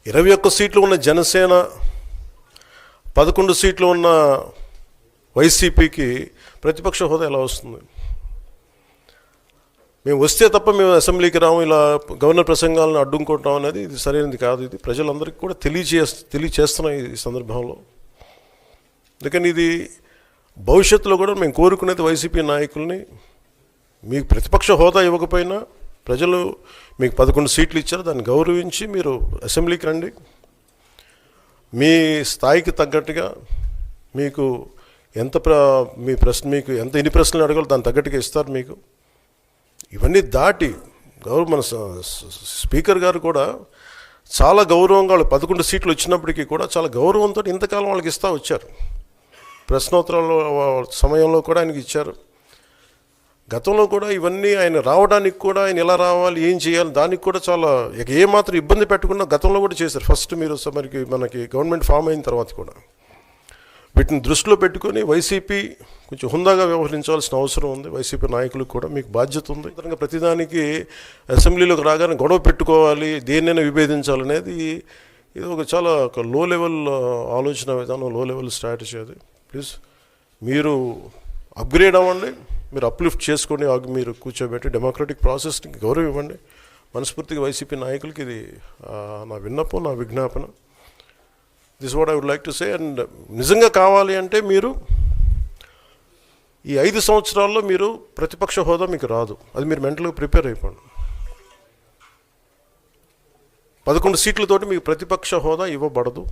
21 సీట్లు ఉన్న జనసేన, 11 సీట్లు ఉన్న వైసీపీకి ప్రతిపక్ష హోదా ఎలా వస్తుంది? మేము వస్తే తప్ప మేము అసెంబ్లీకి రాము, ఇలా గవర్నర్ ప్రసంగాలను అడ్డుకుంటాం అనేది ఇది సరైనది కాదు. ఇది ప్రజలందరికీ కూడా తెలియచేస్తున్నాం ఈ సందర్భంలో. అందుకని ఇది భవిష్యత్తులో కూడా మేము కోరుకునేది వైసీపీ నాయకుల్ని, మీకు ప్రతిపక్ష హోదా ఇవ్వకపోయినా ప్రజలు మీకు 11 సీట్లు ఇచ్చారు, దాన్ని గౌరవించి మీరు అసెంబ్లీకి రండి. మీ స్థాయికి తగ్గట్టుగా మీకు మీకు ఎన్ని ప్రశ్నలు అడగాలో దాన్ని తగ్గట్టుగా ఇస్తారు మీకు. ఇవన్నీ దాటి మన స్పీకర్ గారు కూడా చాలా గౌరవంగా, వాళ్ళు 11 సీట్లు వచ్చినప్పటికీ కూడా చాలా గౌరవంతో ఇంతకాలం వాళ్ళకి ఇస్తూ వచ్చారు. ప్రశ్నోత్తరాల సమయంలో కూడా ఆయనకి ఇచ్చారు. గతంలో కూడా ఇవన్నీ ఆయన రావడానికి కూడా ఆయన ఎలా రావాలి, ఏం చేయాలి, దానికి కూడా చాలా ఏమాత్రం ఇబ్బంది పెట్టకుండా గతంలో కూడా చేశారు. ఫస్ట్ మీరు మనకి గవర్నమెంట్ ఫామ్ అయిన తర్వాత కూడా వీటిని దృష్టిలో పెట్టుకొని వైసీపీ కొంచెం హుందాగా వ్యవహరించాల్సిన అవసరం ఉంది. వైసీపీ నాయకులకు కూడా మీకు బాధ్యత ఉంది. ప్రతిదానికి అసెంబ్లీలోకి రాగానే గొడవ పెట్టుకోవాలి, దేన్నైనా విభేదించాలనేది ఇది చాలా లో లెవెల్ ఆలోచన విధానం, లో లెవెల్ స్ట్రాటజీ. అది ప్లీజ్ మీరు అప్గ్రేడ్ అవ్వండి, మీరు అప్లిఫ్ట్ చేసుకొని మీరు కూర్చోబెట్టి డెమోక్రటిక్ ప్రాసెస్ని గౌరవం ఇవ్వండి. మనస్ఫూర్తిగా వైసీపీ నాయకులకి ఇది నా విన్నపం, నా విజ్ఞాపన. This what I would like to say. And నిజంగా కావాలి అంటే మీరు ఈ 5 సంవత్సరాల్లో మీరు ప్రతిపక్ష హోదా మీకు రాదు, అది మీరు మెంటల్గా ప్రిపేర్ అయిపోండి. 11 సీట్లతోటి మీకు ప్రతిపక్ష హోదా ఇవ్వబడదు.